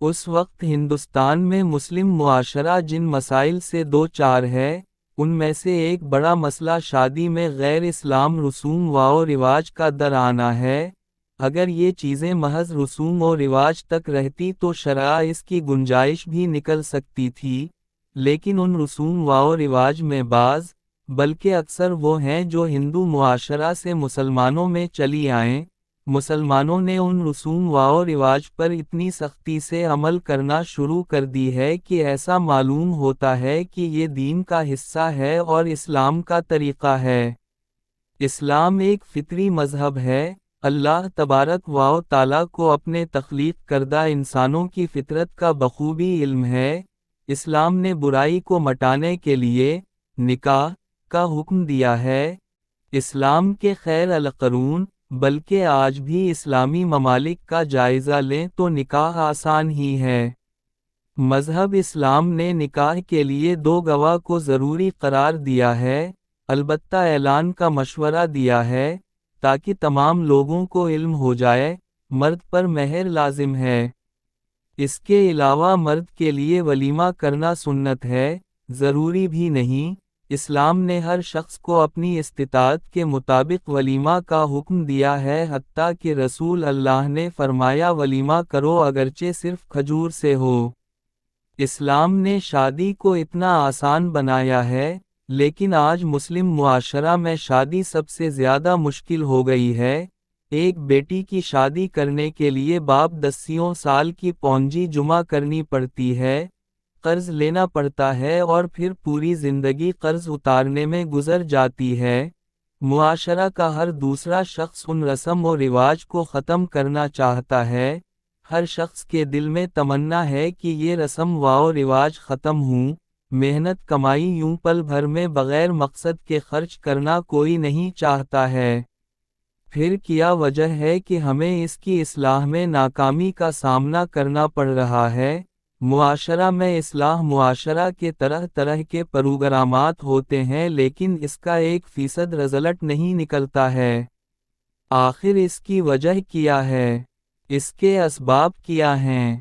اس وقت ہندوستان میں مسلم معاشرہ جن مسائل سے دو چار ہے، ان میں سے ایک بڑا مسئلہ شادی میں غیر اسلام رسوم و رواج کا در آنا ہے۔ اگر یہ چیزیں محض رسوم و رواج تک رہتی تو شرع اس کی گنجائش بھی نکل سکتی تھی، لیکن ان رسوم و رواج میں بعض، بلکہ اکثر وہ ہیں جو ہندو معاشرہ سے مسلمانوں میں چلی آئیں۔ مسلمانوں نے ان رسوم و رواج پر اتنی سختی سے عمل کرنا شروع کر دی ہے کہ ایسا معلوم ہوتا ہے کہ یہ دین کا حصہ ہے اور اسلام کا طریقہ ہے۔ اسلام ایک فطری مذہب ہے۔ اللہ تبارک و تعالیٰ کو اپنے تخلیق کردہ انسانوں کی فطرت کا بخوبی علم ہے۔ اسلام نے برائی کو مٹانے کے لیے نکاح کا حکم دیا ہے۔ اسلام کے خیر القرون، بلکہ آج بھی اسلامی ممالک کا جائزہ لیں تو نکاح آسان ہی ہے۔ مذہب اسلام نے نکاح کے لیے دو گواہ کو ضروری قرار دیا ہے، البتہ اعلان کا مشورہ دیا ہے تاکہ تمام لوگوں کو علم ہو جائے۔ مرد پر مہر لازم ہے۔ اس کے علاوہ مرد کے لیے ولیمہ کرنا سنت ہے، ضروری بھی نہیں۔ اسلام نے ہر شخص کو اپنی استطاعت کے مطابق ولیمہ کا حکم دیا ہے، حتیٰ کہ رسول اللہ نے فرمایا ولیمہ کرو اگرچہ صرف کھجور سے ہو۔ اسلام نے شادی کو اتنا آسان بنایا ہے، لیکن آج مسلم معاشرہ میں شادی سب سے زیادہ مشکل ہو گئی ہے۔ ایک بیٹی کی شادی کرنے کے لیے باپ 10 سال کی پونجی جمع کرنی پڑتی ہے، قرض لینا پڑتا ہے اور پھر پوری زندگی قرض اتارنے میں گزر جاتی ہے۔ معاشرہ کا ہر دوسرا شخص ان رسم و رواج کو ختم کرنا چاہتا ہے۔ ہر شخص کے دل میں تمنا ہے کہ یہ رسم و رواج ختم ہوں۔ محنت کمائی یوں پل بھر میں بغیر مقصد کے خرچ کرنا کوئی نہیں چاہتا ہے۔ پھر کیا وجہ ہے کہ ہمیں اس کی اصلاح میں ناکامی کا سامنا کرنا پڑ رہا ہے؟ معاشرہ میں اصلاح معاشرہ کے طرح طرح کے پروگرامات ہوتے ہیں، لیکن اس کا 1% رزلٹ نہیں نکلتا ہے۔ آخر اس کی وجہ کیا ہے؟ اس کے اسباب کیا ہیں؟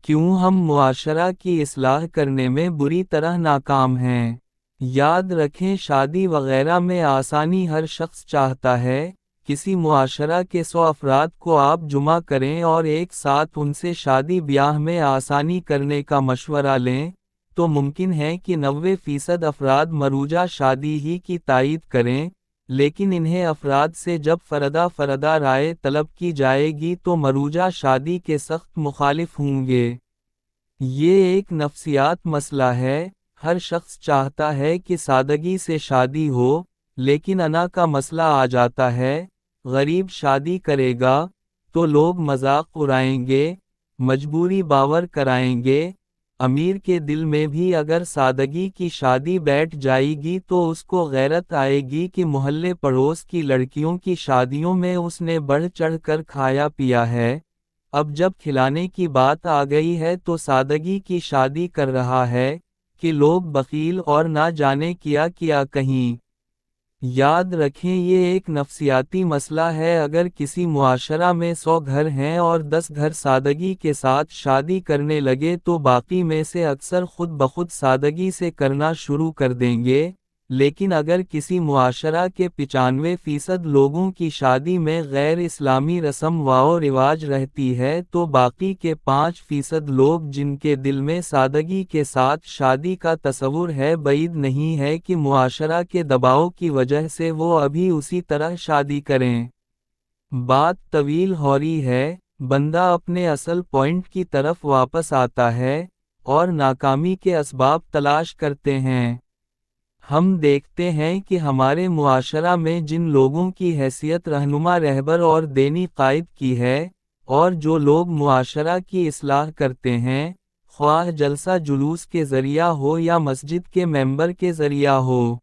کیوں ہم معاشرہ کی اصلاح کرنے میں بری طرح ناکام ہیں؟ یاد رکھیں، شادی وغیرہ میں آسانی ہر شخص چاہتا ہے۔ کسی معاشرہ کے 100 افراد کو آپ جمع کریں اور ایک ساتھ ان سے شادی بیاہ میں آسانی کرنے کا مشورہ لیں، تو ممکن ہے کہ 90% افراد مروجہ شادی ہی کی تائید کریں، لیکن انہیں افراد سے جب فردہ رائے طلب کی جائے گی تو مروجہ شادی کے سخت مخالف ہوں گے۔ یہ ایک نفسیات مسئلہ ہے۔ ہر شخص چاہتا ہے کہ سادگی سے شادی ہو، لیکن انا کا مسئلہ آ جاتا ہے۔ غریب شادی کرے گا تو لوگ مذاق اڑائیں گے، مجبوری باور کرائیں گے۔ امیر کے دل میں بھی اگر سادگی کی شادی بیٹھ جائے گی تو اس کو غیرت آئے گی کہ محلے پڑوس کی لڑکیوں کی شادیوں میں اس نے بڑھ چڑھ کر کھایا پیا ہے۔ اب جب کھلانے کی بات آ گئی ہے تو سادگی کی شادی کر رہا ہے کہ لوگ بخیل اور نہ جانے کیا کہیں۔ یاد رکھیں، یہ ایک نفسیاتی مسئلہ ہے۔ اگر کسی معاشرہ میں 100 گھر ہیں اور 10 گھر سادگی کے ساتھ شادی کرنے لگے تو باقی میں سے اکثر خود بخود سادگی سے کرنا شروع کر دیں گے، لیکن اگر کسی معاشرہ کے 95% لوگوں کی شادی میں غیر اسلامی رسم و رواج رہتی ہے تو باقی کے 5% لوگ جن کے دل میں سادگی کے ساتھ شادی کا تصور ہے، بعید نہیں ہے کہ معاشرہ کے دباؤ کی وجہ سے وہ ابھی اسی طرح شادی کریں۔ بات طویل ہو رہی ہے، بندہ اپنے اصل پوائنٹ کی طرف واپس آتا ہے اور ناکامی کے اسباب تلاش کرتے ہیں۔ ہم دیکھتے ہیں کہ ہمارے معاشرہ میں جن لوگوں کی حیثیت رہنما، رہبر اور دینی قائد کی ہے، اور جو لوگ معاشرہ کی اصلاح کرتے ہیں، خواہ جلسہ جلوس کے ذریعہ ہو یا مسجد کے ممبر کے ذریعہ ہو،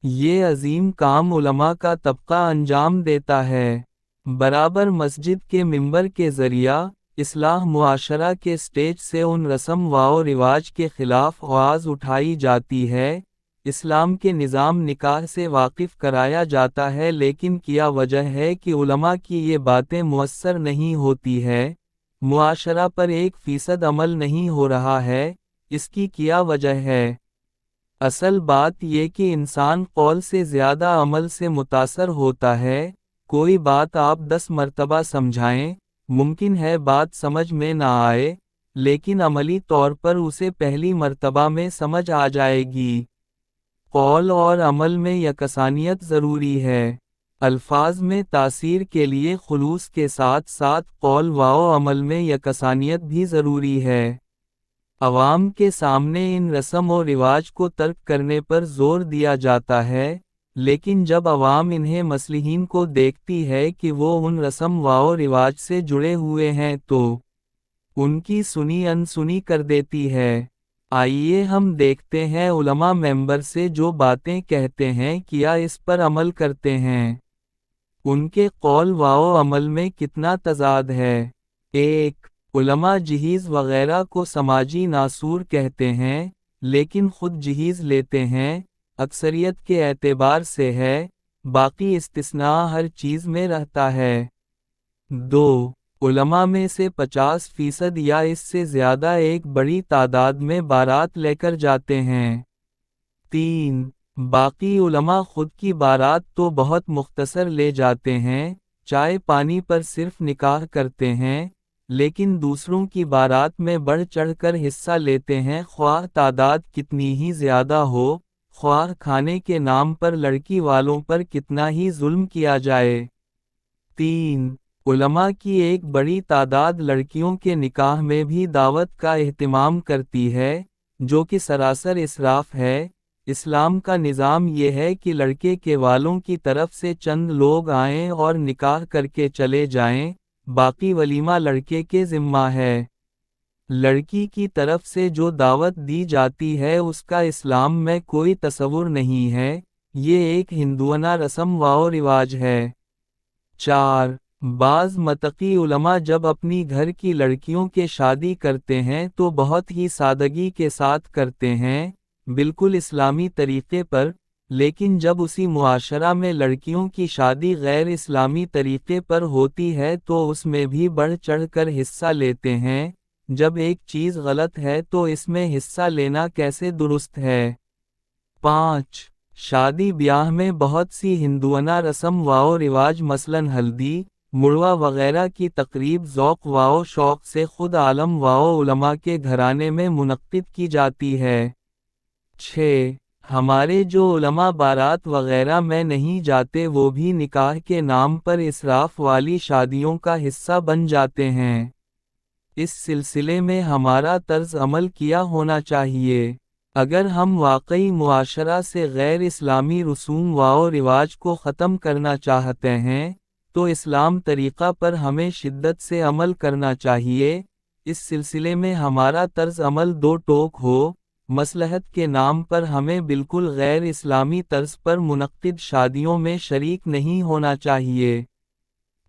یہ عظیم کام علماء کا طبقہ انجام دیتا ہے۔ برابر مسجد کے ممبر کے ذریعہ اصلاح معاشرہ کے سٹیج سے ان رسم و رواج کے خلاف آواز اٹھائی جاتی ہے۔ اسلام کے نظام نکاح سے واقف کرایا جاتا ہے، لیکن کیا وجہ ہے کہ علماء کی یہ باتیں مؤثر نہیں ہوتی ہے؟ معاشرہ پر 1% عمل نہیں ہو رہا ہے، اس کی کیا وجہ ہے؟ اصل بات یہ کہ انسان قول سے زیادہ عمل سے متاثر ہوتا ہے۔ کوئی بات آپ 10 مرتبہ سمجھائیں، ممکن ہے بات سمجھ میں نہ آئے، لیکن عملی طور پر اسے پہلی مرتبہ میں سمجھ آ جائے گی۔ قول اور عمل میں یکسانیت ضروری ہے۔ الفاظ میں تاثیر کے لیے خلوص کے ساتھ ساتھ قول و عمل میں یکسانیت بھی ضروری ہے۔ عوام کے سامنے ان رسم و رواج کو ترک کرنے پر زور دیا جاتا ہے، لیکن جب عوام انہیں مصلحین کو دیکھتی ہے کہ وہ ان رسم و رواج سے جڑے ہوئے ہیں تو ان کی سنی انسنی کر دیتی ہے۔ آئیے ہم دیکھتے ہیں علماء ممبر سے جو باتیں کہتے ہیں کیا اس پر عمل کرتے ہیں۔ ان کے قول و عمل میں کتنا تضاد ہے۔ 1. علماء جہیز وغیرہ کو سماجی ناسور کہتے ہیں، لیکن خود جہیز لیتے ہیں، اکثریت کے اعتبار سے ہے، باقی استثناء ہر چیز میں رہتا ہے۔ 2. علماء میں سے 50% یا اس سے زیادہ ایک بڑی تعداد میں بارات لے کر جاتے ہیں۔ 3. باقی علماء خود کی بارات تو بہت مختصر لے جاتے ہیں، چائے پانی پر صرف نکاح کرتے ہیں، لیکن دوسروں کی بارات میں بڑھ چڑھ کر حصہ لیتے ہیں، خواہ تعداد کتنی ہی زیادہ ہو، خواہ کھانے کے نام پر لڑکی والوں پر کتنا ہی ظلم کیا جائے۔ 3. علماء کی ایک بڑی تعداد لڑکیوں کے نکاح میں بھی دعوت کا اہتمام کرتی ہے، جو کہ سراسر اسراف ہے۔ اسلام کا نظام یہ ہے کہ لڑکے کے والوں کی طرف سے چند لوگ آئیں اور نکاح کر کے چلے جائیں، باقی ولیمہ لڑکے کے ذمہ ہے۔ لڑکی کی طرف سے جو دعوت دی جاتی ہے اس کا اسلام میں کوئی تصور نہیں ہے، یہ ایک ہندوانہ رسم و رواج ہے۔ 4. بعض متقی علماء جب اپنی گھر کی لڑکیوں کے شادی کرتے ہیں تو بہت ہی سادگی کے ساتھ کرتے ہیں، بالکل اسلامی طریقے پر، لیکن جب اسی معاشرہ میں لڑکیوں کی شادی غیر اسلامی طریقے پر ہوتی ہے تو اس میں بھی بڑھ چڑھ کر حصہ لیتے ہیں۔ جب ایک چیز غلط ہے تو اس میں حصہ لینا کیسے درست ہے؟ 5. شادی بیاہ میں بہت سی ہندوانہ رسم و رواج مثلاً ہلدی، مڑوا وغیرہ کی تقریب ذوق و شوق سے خود عالم و علماء کے گھرانے میں منعقد کی جاتی ہے۔ 6. ہمارے جو علماء بارات وغیرہ میں نہیں جاتے وہ بھی نکاح کے نام پر اسراف والی شادیوں کا حصہ بن جاتے ہیں۔ اس سلسلے میں ہمارا طرز عمل کیا ہونا چاہیے؟ اگر ہم واقعی معاشرہ سے غیر اسلامی رسوم و رواج کو ختم کرنا چاہتے ہیں تو اسلام طریقہ پر ہمیں شدت سے عمل کرنا چاہیے۔ اس سلسلے میں ہمارا طرز عمل دو ٹوک ہو۔ مصلحت کے نام پر ہمیں بالکل غیر اسلامی طرز پر منعقد شادیوں میں شریک نہیں ہونا چاہیے۔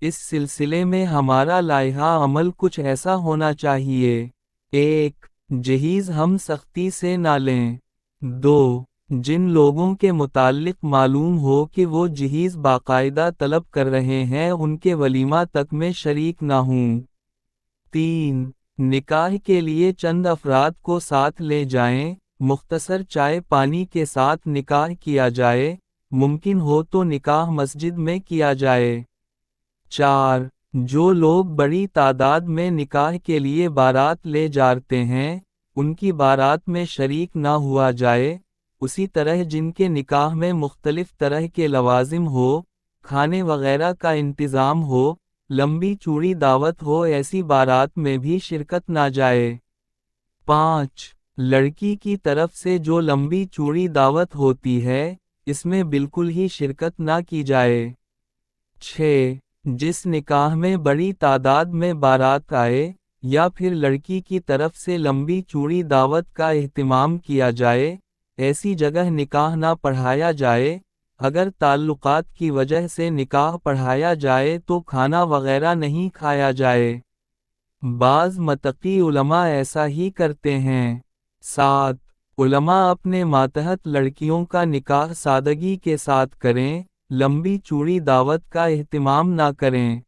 اس سلسلے میں ہمارا لائحہ عمل کچھ ایسا ہونا چاہیے۔ 1. جہیز ہم سختی سے نہ لیں۔ 2. جن لوگوں کے متعلق معلوم ہو کہ وہ جہیز باقاعدہ طلب کر رہے ہیں ان کے ولیمہ تک میں شریک نہ ہوں۔ 3. نکاح کے لیے چند افراد کو ساتھ لے جائیں، مختصر چائے پانی کے ساتھ نکاح کیا جائے، ممکن ہو تو نکاح مسجد میں کیا جائے۔ 4. جو لوگ بڑی تعداد میں نکاح کے لیے بارات لے جاتے ہیں، ان کی بارات میں شریک نہ ہوا جائے، اسی طرح جن کے نکاح میں مختلف طرح کے لوازم ہو، کھانے وغیرہ کا انتظام ہو، لمبی چوڑی دعوت ہو، ایسی بارات میں بھی شرکت نہ جائے۔ 5. لڑکی کی طرف سے جو لمبی چوڑی دعوت ہوتی ہے، اس میں بالکل ہی شرکت نہ کی جائے۔ 6. جس نکاح میں بڑی تعداد میں بارات آئے، یا پھر لڑکی کی طرف سے لمبی چوڑی دعوت کا اہتمام کیا جائے، ایسی جگہ نکاح نہ پڑھایا جائے۔ اگر تعلقات کی وجہ سے نکاح پڑھایا جائے تو کھانا وغیرہ نہیں کھایا جائے۔ بعض متقی علماء ایسا ہی کرتے ہیں۔ 7. علماء اپنے ماتحت لڑکیوں کا نکاح سادگی کے ساتھ کریں، لمبی چوڑی دعوت کا اہتمام نہ کریں۔